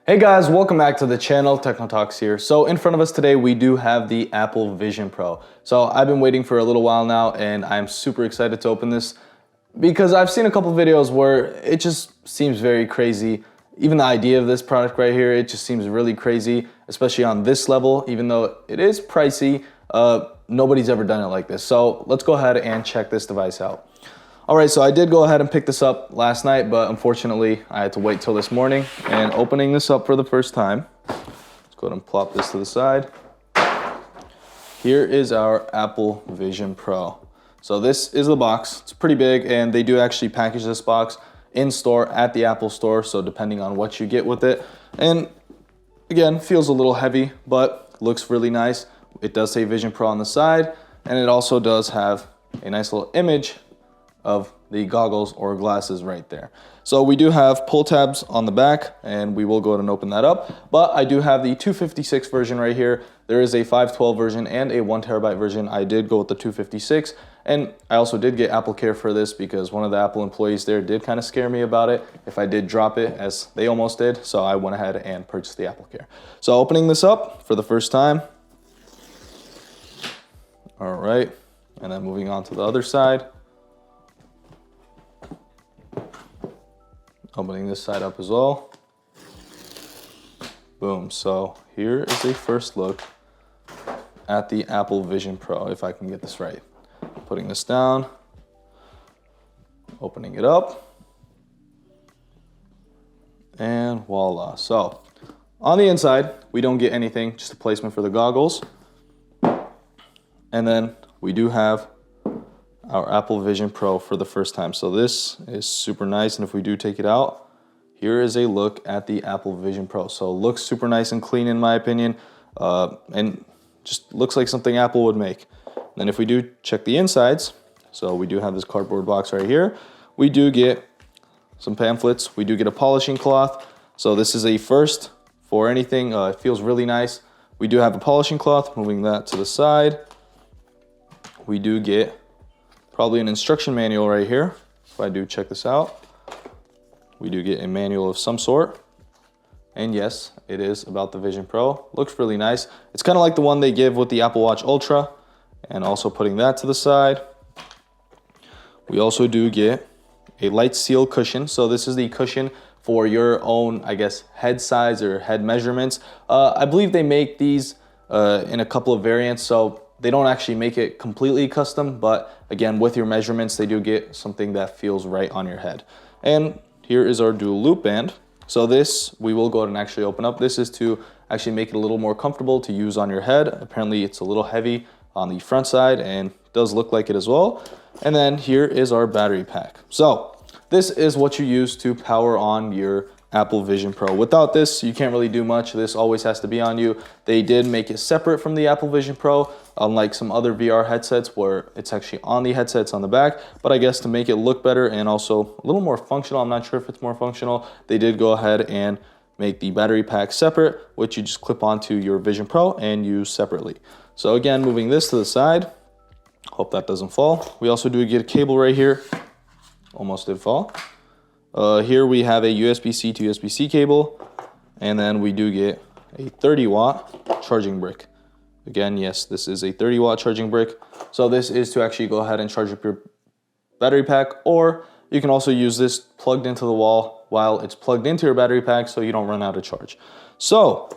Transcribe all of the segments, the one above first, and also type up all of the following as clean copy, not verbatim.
Hey guys, welcome back to the channel. TechnoTalks here. So in front of us today, we do have the Apple Vision Pro. So I've been waiting for a little while now and I'm super excited to open this because I've seen a couple videos where it just seems very crazy. Even the idea of this product right here, it just seems really crazy, especially on this level, even though it is pricey. Nobody's ever done it like this. So let's go ahead and check this device out. All right, so I did go ahead and pick this up last night, but unfortunately I had to wait till this morning. And opening this up for the first time, let's go ahead and plop this to the side. Here is our Apple Vision Pro. So this is the box. It's pretty big, and they do actually package this box in store at the Apple store, so depending on what you get with it. And again, feels a little heavy, but looks really nice. It does say Vision Pro on the side, and it also does have a nice little image of the goggles or glasses right there. So we do have pull tabs on the back, and we will go ahead and open that up. But I do have the 256 version right here. There is a 512 version and a 1TB version. I did go with the 256, and I also did get Apple Care for this because one of the Apple employees there did kind of scare me about it if I did drop it, as they almost did. So I went ahead and purchased the Apple Care. So opening this up for the first time. All right, and then moving on to the other side. Opening this side up as well. Boom. So here is a first look at the Apple Vision Pro, if I can get this right. Putting this down, opening it up, and voila. So on the inside, we don't get anything, just a placement for the goggles. And then we do have our Apple Vision Pro for the first time. So this is super nice, and if we do take it out, here is a look at the Apple Vision Pro. So it looks super nice and clean in my opinion, and just looks like something Apple would make. Then if we do check the insides, so we do have this cardboard box right here. We do get some pamphlets. We do get a polishing cloth. So this is a first for anything. It feels really nice. We do have a polishing cloth. Moving that to the side, we do get probably an instruction manual right here. If I do check this out, we do get a manual of some sort. And yes, it is about the Vision Pro. Looks really nice. It's kind of like the one they give with the Apple Watch Ultra. And also putting that to the side, we also do get a light seal cushion. So this is the cushion for your own, I guess, head size or head measurements. I believe they make these in a couple of variants. So they don't actually make it completely custom, but again, with your measurements, they do get something that feels right on your head. And here is our dual loop band. So this, we will go ahead and actually open up. This is to actually make it a little more comfortable to use on your head. Apparently it's a little heavy on the front side and does look like it as well. And then here is our battery pack. So this is what you use to power on your Apple Vision Pro. Without this, you can't really do much. This always has to be on you. They did make it separate from the Apple Vision Pro, unlike some other VR headsets where it's actually on the headsets on the back. But I guess to make it look better and also a little more functional, I'm not sure if it's more functional, they did go ahead and make the battery pack separate, which you just clip onto your Vision Pro and use separately. So again, moving this to the side, hope that doesn't fall. We also do get a cable right here. Almost did fall. Here we have a USB-C to USB-C cable, and then we do get a 30-watt charging brick. Again, yes, this is a 30-watt charging brick. So this is to actually go ahead and charge up your battery pack, or you can also use this plugged into the wall while it's plugged into your battery pack so you don't run out of charge. So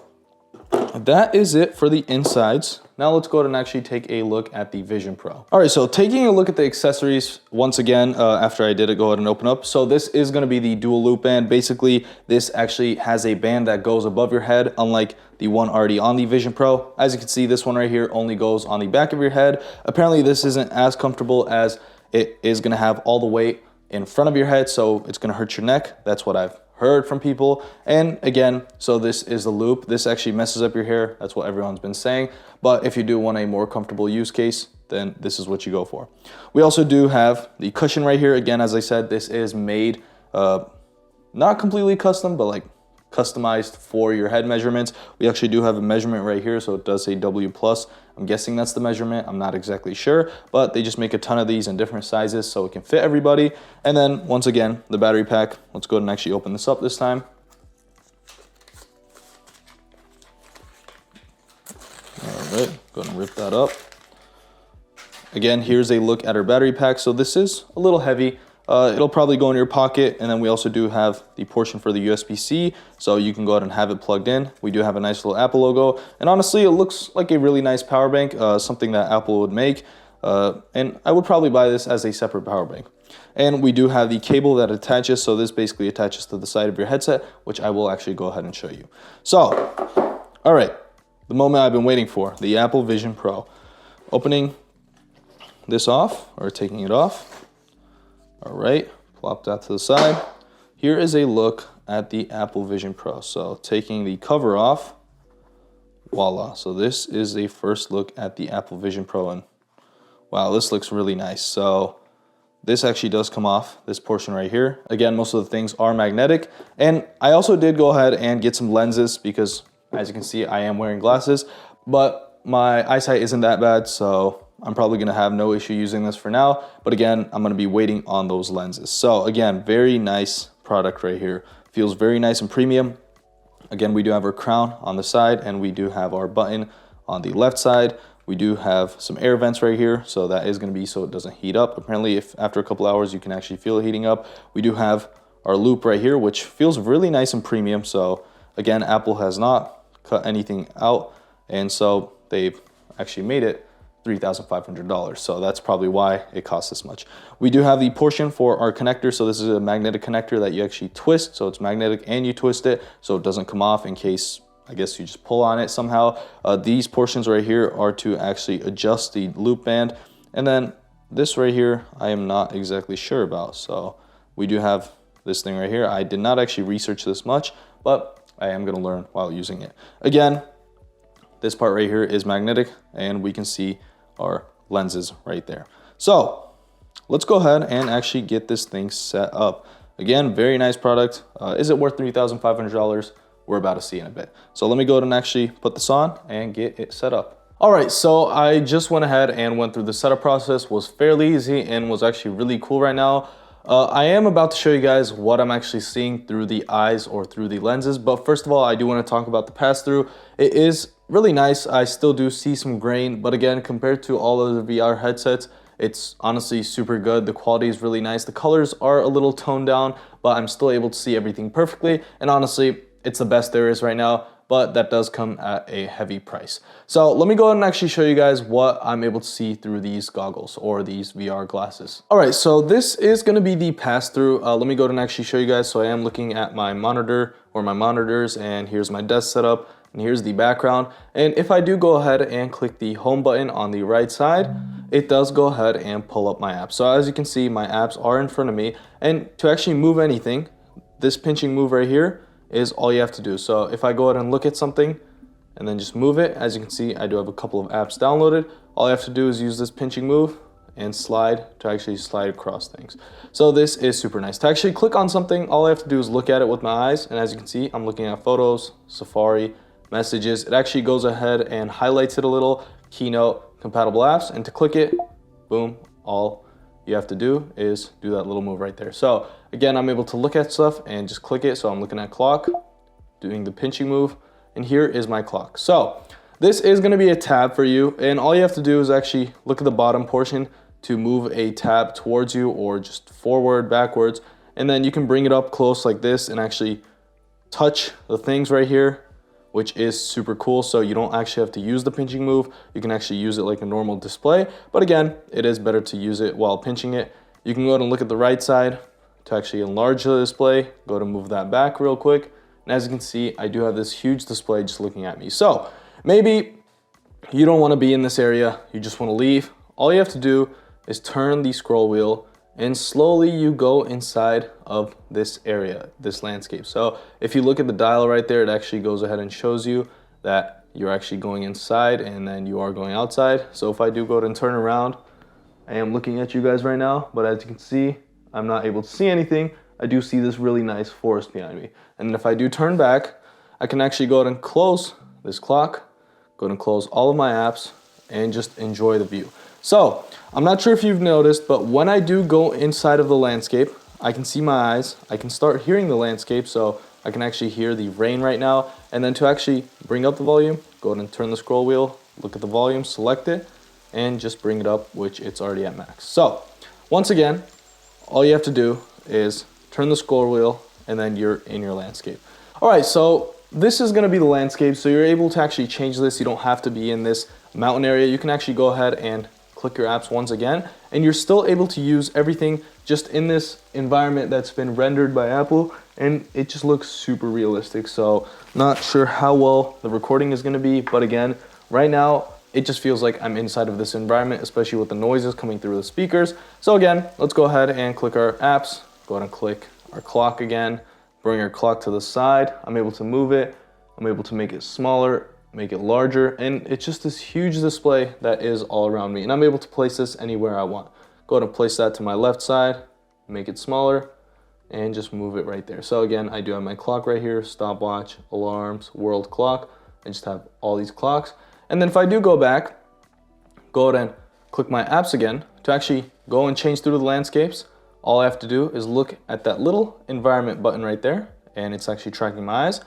that is it for the insides. Now let's go ahead and actually take a look at the Vision Pro. All right, so taking a look at the accessories once again, after I did it, go ahead and open up. So this is gonna be the dual loop band. Basically, this actually has a band that goes above your head, unlike the one already on the Vision Pro. As you can see, this one right here only goes on the back of your head. Apparently this isn't as comfortable as it is gonna have all the weight in front of your head, so it's gonna hurt your neck. That's what I've heard from people. And again, so this is the loop. This actually messes up your hair. That's what everyone's been saying. But if you do want a more comfortable use case, then this is what you go for. We also do have the cushion right here. Again, as I said, this is made not completely custom, but like customized for your head measurements. We actually do have a measurement right here, so it does say W+. I'm guessing that's the measurement. I'm not exactly sure, but they just make a ton of these in different sizes so it can fit everybody. And then once again, the battery pack. Let's go ahead and actually open this up this time. right, go ahead and rip that up. Again, here's a look at our battery pack. So this is a little heavy. It'll probably go in your pocket, and then we also do have the portion for the USB-C, so you can go ahead and have it plugged in. We do have a nice little Apple logo, and honestly, it looks like a really nice power bank, something that Apple would make, and I would probably buy this as a separate power bank. And we do have the cable that attaches, so this basically attaches to the side of your headset, which I will actually go ahead and show you. So, all right, the moment I've been waiting for, the Apple Vision Pro. Opening this off, or taking it off. All right, plop that to the side. Here is a look at the Apple Vision Pro. So taking the cover off, voila. So this is a first look at the Apple Vision Pro, and wow, this looks really nice. So this actually does come off, this portion right here. Again, most of the things are magnetic. And I also did go ahead and get some lenses because, as you can see, I am wearing glasses, but my eyesight isn't that bad, so I'm probably gonna have no issue using this for now, but again, I'm gonna be waiting on those lenses. So again, very nice product right here. Feels very nice and premium. Again, we do have our crown on the side, and we do have our button on the left side. We do have some air vents right here, so that is gonna be so it doesn't heat up. Apparently, if after a couple hours, you can actually feel it heating up. We do have our loop right here, which feels really nice and premium. So again, Apple has not cut anything out, and so they've actually made it $3,500, so that's probably why it costs this much. We do have the portion for our connector, so this is a magnetic connector that you actually twist, so it's magnetic and you twist it so it doesn't come off in case, I guess, you just pull on it somehow. These portions right here are to actually adjust the loop band, and then this right here I am not exactly sure about. So we do have this thing right here. I did not actually research this much, but I am going to learn while using it. Again, this part right here is magnetic, and we can see our lenses right there. So let's go ahead and actually get this thing set up. Again, very nice product. Is it worth $3,500? We're about to see in a bit. So let me go ahead and actually put this on and get it set up. All right, so I just went ahead and went through the setup process. Was fairly easy and was actually really cool right now. I am about to show you guys what I'm actually seeing through the eyes or through the lenses, but first of all, I do want to talk about the pass-through. It is really nice. I still do see some grain, but again, compared to all of the VR headsets, it's honestly super good. The quality is really nice. The colors are a little toned down, but I'm still able to see everything perfectly, and honestly, it's the best there is right now, but that does come at a heavy price. So let me go ahead and actually show you guys what I'm able to see through these goggles or these VR glasses. All right, so this is gonna be the pass-through. Let me go ahead and actually show you guys. So I am looking at my monitor or my monitors, and here's my desk setup, and here's the background. And if I do go ahead and click the home button on the right side, it does go ahead and pull up my apps. So as you can see, my apps are in front of me, and to actually move anything, this pinching move right here is all you have to do. So if I go ahead and look at something and then just move it, as you can see, I do have a couple of apps downloaded. All I have to do is use this pinching move and slide to actually slide across things. So this is super nice. To actually click on something, all I have to do is look at it with my eyes. And as you can see, I'm looking at photos, Safari, messages. It actually goes ahead and highlights it a little, Keynote, compatible apps. And to click it, boom, all you have to do is do that little move right there. So again, I'm able to look at stuff and just click it. So I'm looking at clock, doing the pinching move, and here is my clock. So this is gonna be a tab for you, and all you have to do is actually look at the bottom portion to move a tab towards you or just forward, backwards, and then you can bring it up close like this and actually touch the things right here, which is super cool. So you don't actually have to use the pinching move. You can actually use it like a normal display, but again, it is better to use it while pinching it. You can go ahead and look at the right side to actually enlarge the display. Go to move that back real quick. And as you can see, I do have this huge display just looking at me. So maybe you don't want to be in this area, you just want to leave. All you have to do is turn the scroll wheel, and slowly you go inside of this area, this landscape. So if you look at the dial right there, it actually goes ahead and shows you that you're actually going inside and then you are going outside. So if I do go ahead and turn around, I am looking at you guys right now, but as you can see, I'm not able to see anything. I do see this really nice forest behind me. And if I do turn back, I can actually go ahead and close this clock, go ahead and close all of my apps, and just enjoy the view. So I'm not sure if you've noticed, but when I do go inside of the landscape, I can see my eyes, I can start hearing the landscape, so I can actually hear the rain right now. And then to actually bring up the volume, go ahead and turn the scroll wheel, look at the volume, select it, and just bring it up, which it's already at max. So once again, all you have to do is turn the scroll wheel and then you're in your landscape. All right, so this is gonna be the landscape. So you're able to actually change this. You don't have to be in this mountain area. You can actually go ahead and click your apps once again, and you're still able to use everything just in this environment that's been rendered by Apple, and it just looks super realistic. So not sure how well the recording is gonna be, but again, right now, it just feels like I'm inside of this environment, especially with the noises coming through the speakers. So again, let's go ahead and click our apps, go ahead and click our clock again, bring our clock to the side. I'm able to move it, I'm able to make it smaller, make it larger, and it's just this huge display that is all around me. And I'm able to place this anywhere I want. Go ahead and place that to my left side, make it smaller, and just move it right there. So again, I do have my clock right here, stopwatch, alarms, world clock. I just have all these clocks. And then if I do go back, go ahead and click my apps again to actually go and change through the landscapes. All I have to do is look at that little environment button right there, and it's actually tracking my eyes.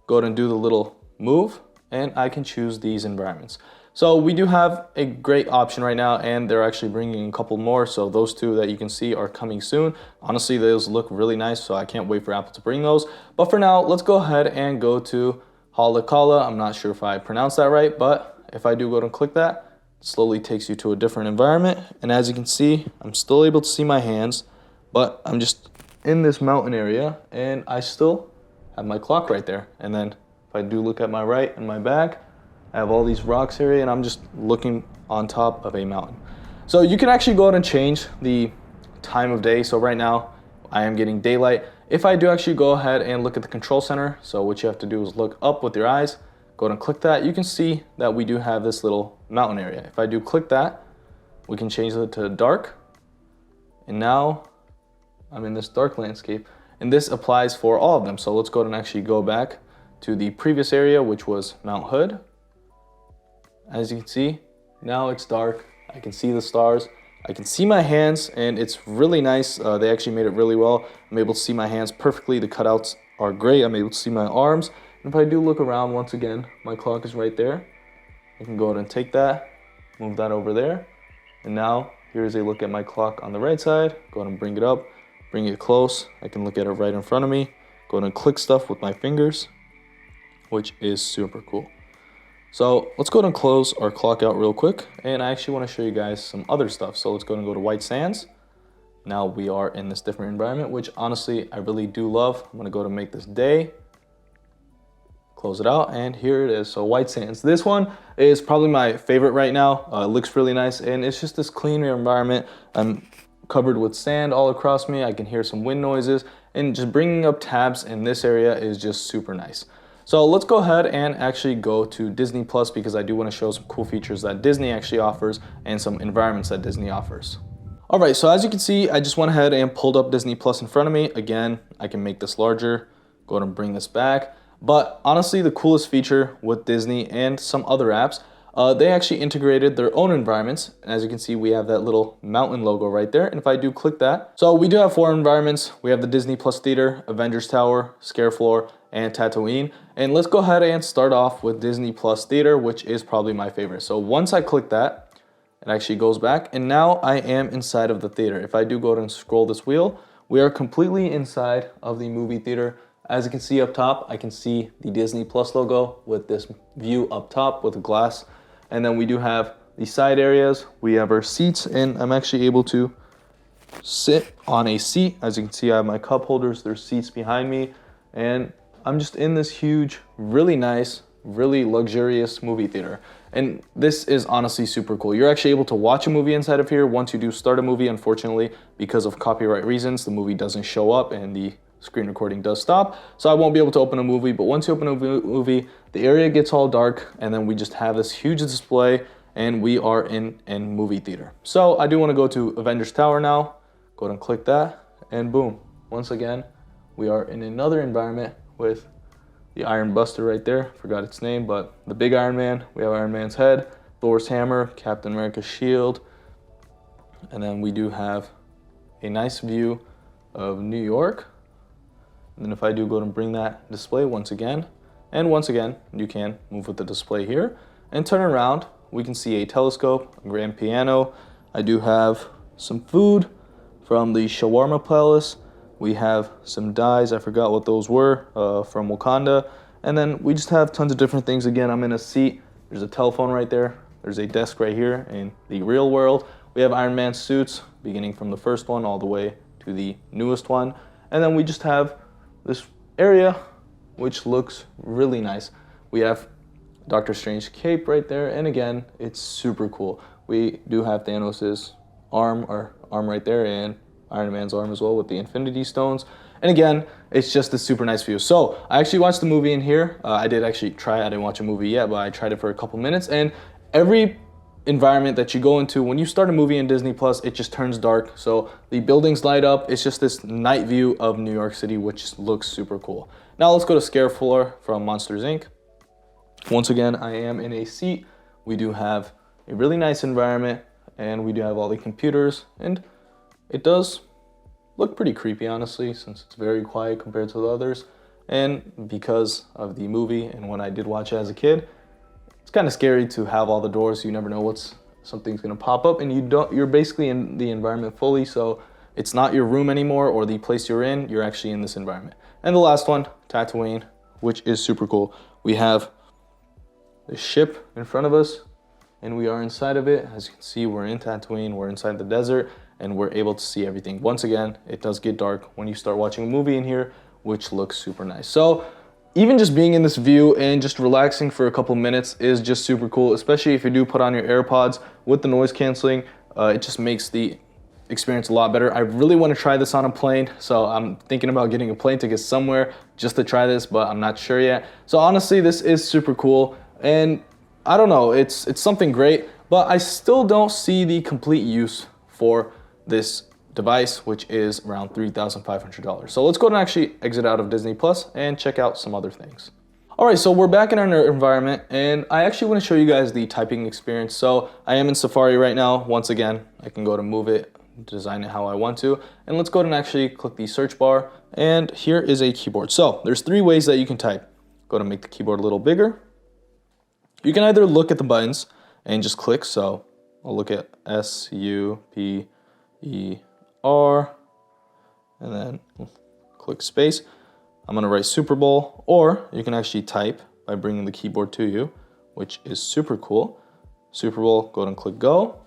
Go ahead and do the little move, and I can choose these environments. So we do have a great option right now, and they're actually bringing a couple more. So those two that you can see are coming soon. Honestly, those look really nice, so I can't wait for Apple to bring those. But for now, let's go ahead and go to Halakala. I'm not sure if I pronounced that right, but if I do go and click that, it slowly takes you to a different environment. And as you can see, I'm still able to see my hands, but I'm just in this mountain area, and I still have my clock right there. And then if I do look at my right and my back, I have all these rocks here, and I'm just looking on top of a mountain. So you can actually go ahead and change the time of day. So right now I am getting daylight. If I do actually go ahead and look at the control center, so what you have to do is look up with your eyes, go ahead and click that. You can see that we do have this little mountain area. If I do click that, we can change it to dark. And now I'm in this dark landscape, and this applies for all of them. So let's go ahead and actually go back to the previous area, which was Mount Hood. As you can see, now it's dark. I can see the stars. I can see my hands, and it's really nice. They actually made it really well. I'm able to see my hands perfectly. The cutouts are great. I'm able to see my arms. And if I do look around once again, my clock is right there. I can go ahead and take that, move that over there. And now here's a look at my clock on the right side. Go ahead and bring it up, bring it close. I can look at it right in front of me. Go ahead and click stuff with my fingers, which is super cool. So let's go ahead and close our clock out real quick, and I actually want to show you guys some other stuff. So let's go ahead and go to White Sands. Now we are in this different environment, which honestly I really do love. I'm going to go to make this day, close it out, and here it is. So White Sands. This one is probably my favorite right now. It looks really nice, and it's just this clean environment. I'm covered with sand all across me. I can hear some wind noises, and just bringing up tabs in this area is just super nice. So let's go ahead and actually go to Disney Plus, because I do want to show some cool features that Disney actually offers and some environments that Disney offers. All right, so as you can see, I just went ahead and pulled up Disney Plus in front of me. Again, I can make this larger, go ahead and bring this back. But honestly, the coolest feature with Disney and some other apps, they actually integrated their own environments. And as you can see, we have that little mountain logo right there. And if I do click that, so we do have 4 environments. We have the Disney Plus Theater, Avengers Tower, Scare Floor, and Tatooine. And let's go ahead and start off with Disney Plus Theater, which is probably my favorite. So once I click that, it actually goes back, and now I am inside of the theater. If I do go ahead and scroll this wheel, we are completely inside of the movie theater. As you can see up top, I can see the Disney Plus logo with this view up top with the glass. And then we do have the side areas. We have our seats, and I'm actually able to sit on a seat. As you can see, I have my cup holders. There's seats behind me, and I'm just in this huge, really nice, really luxurious movie theater. And this is honestly super cool. You're actually able to watch a movie inside of here once you do start a movie. Unfortunately, because of copyright reasons, the movie doesn't show up and the screen recording does stop. So I won't be able to open a movie, but once you open a movie, the area gets all dark, and then we just have this huge display, and we are in a movie theater. So I do want to go to Avengers Tower now. Go ahead and click that, and boom. Once again, we are in another environment with the Iron Buster right there. Forgot its name, but the big Iron Man. We have Iron Man's head, Thor's hammer, Captain America's shield. And then we do have a nice view of New York. And then if I do go and bring that display once again, and once again, you can move with the display here and turn around. we can see a telescope, a grand piano. I do have some food from the Shawarma Palace. We have some dyes, I forgot what those were, from Wakanda. And then we just have tons of different things. Again, I'm in a seat. There's a telephone right there. There's a desk right here in the real world. We have Iron Man suits, beginning from the first one all the way to the newest one. And then we just have this area, which looks really nice. We have Doctor Strange cape right there. And again, it's super cool. We do have Thanos' arm right there, and Iron Man's arm as well with the Infinity Stones. And again, it's just a super nice view. So I actually watched the movie in here. I did actually try, I didn't watch a movie yet, but I tried it for a couple minutes. And every environment that you go into, when you start a movie in Disney Plus, it just turns dark. So the buildings light up. It's just this night view of New York City, which looks super cool. Now let's go to Scare Floor from Monsters, Inc. Once again, I am in a seat. We do have a really nice environment, and we do have all the computers, and it does look pretty creepy, honestly, since it's very quiet compared to the others. And because of the movie and when I did watch it as a kid, it's kind of scary to have all the doors. You never know something's gonna pop up, and you're basically in the environment fully, so it's not your room anymore or the place you're in, you're actually in this environment. And the last one, Tatooine, which is super cool. We have the ship in front of us, and we are inside of it. As you can see, we're in Tatooine, we're inside the desert, and we're able to see everything. Once again, it does get dark when you start watching a movie in here, which looks super nice. So even just being in this view and just relaxing for a couple minutes is just super cool, especially if you do put on your AirPods with the noise canceling. It just makes the experience a lot better. I really want to try this on a plane, so I'm thinking about getting a plane ticket somewhere just to try this, but I'm not sure yet. So honestly, this is super cool, and I don't know, it's something great, but I still don't see the complete use for this device, which is around $3,500. So let's go and actually exit out of Disney Plus and check out some other things. All right, so we're back in our environment, and I actually want to show you guys the typing experience. So I am in Safari right now. Once again, I can go to move it, design it how I want to, and let's go ahead and actually click the search bar, and here is a keyboard. So there's 3 ways that you can type. Go to make the keyboard a little bigger. You can either look at the buttons and just click. So I'll look at SUPER and then click space. I'm gonna write Super Bowl, or you can actually type by bringing the keyboard to you, which is super cool. Super Bowl, go ahead and click go,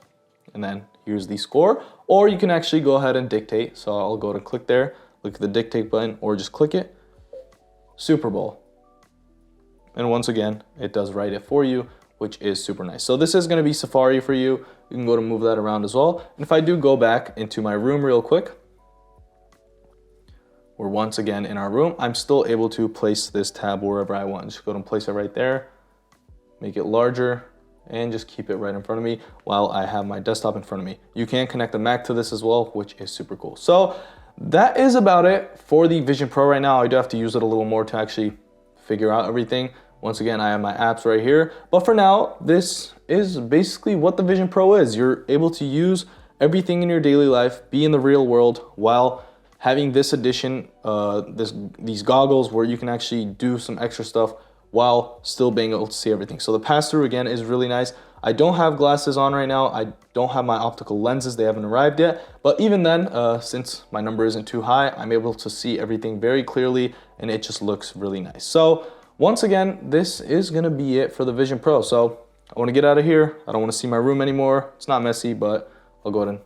and then here's the score. Or you can actually go ahead and dictate. So I'll go to click there, look at the dictate button, or just click it, Super Bowl. And once again, it does write it for you, which is super nice. So this is gonna be Safari for you. You can go to move that around as well. And if I do go back into my room real quick, we're once again in our room. I'm still able to place this tab wherever I want. Just go and place it right there, make it larger, and just keep it right in front of me while I have my desktop in front of me. You can connect the Mac to this as well, which is super cool. So that is about it for the Vision Pro right now. I do have to use it a little more to actually figure out everything. Once again, I have my apps right here. But for now, this is basically what the Vision Pro is. You're able to use everything in your daily life, be in the real world, while having this addition, these goggles where you can actually do some extra stuff while still being able to see everything. So the pass-through, again, is really nice. I don't have glasses on right now. I don't have my optical lenses. They haven't arrived yet. But even then, since my number isn't too high, I'm able to see everything very clearly, and it just looks really nice. So once again, this is gonna be it for the Vision Pro. So I wanna get out of here. I don't wanna see my room anymore. It's not messy, but I'll go ahead and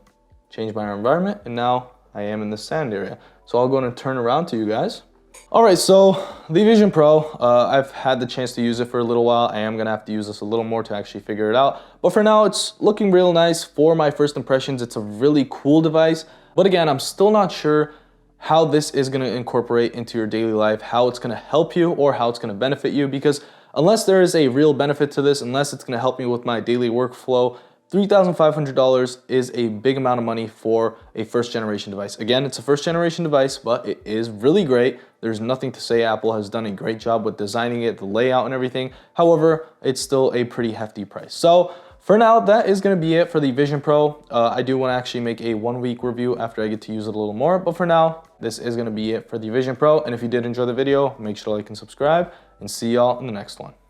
change my environment. And now I am in the sand area. So I'll go ahead and turn around to you guys. All right, so the Vision Pro, I've had the chance to use it for a little while. I am gonna have to use this a little more to actually figure it out. But for now, it's looking real nice. For my first impressions, it's a really cool device. But again, I'm still not sure how this is gonna incorporate into your daily life, how it's gonna help you or how it's gonna benefit you, because unless there is a real benefit to this, unless it's gonna help me with my daily workflow, $3,500 is a big amount of money for a first generation device. Again, it's a first generation device, but it is really great. There's nothing to say. Apple has done a great job with designing it, the layout and everything. However, it's still a pretty hefty price. So for now, that is gonna be it for the Vision Pro. I do wanna actually make a 1-week review after I get to use it a little more, but for now, this is gonna be it for the Vision Pro. And if you did enjoy the video, make sure to like and subscribe, and see y'all in the next one.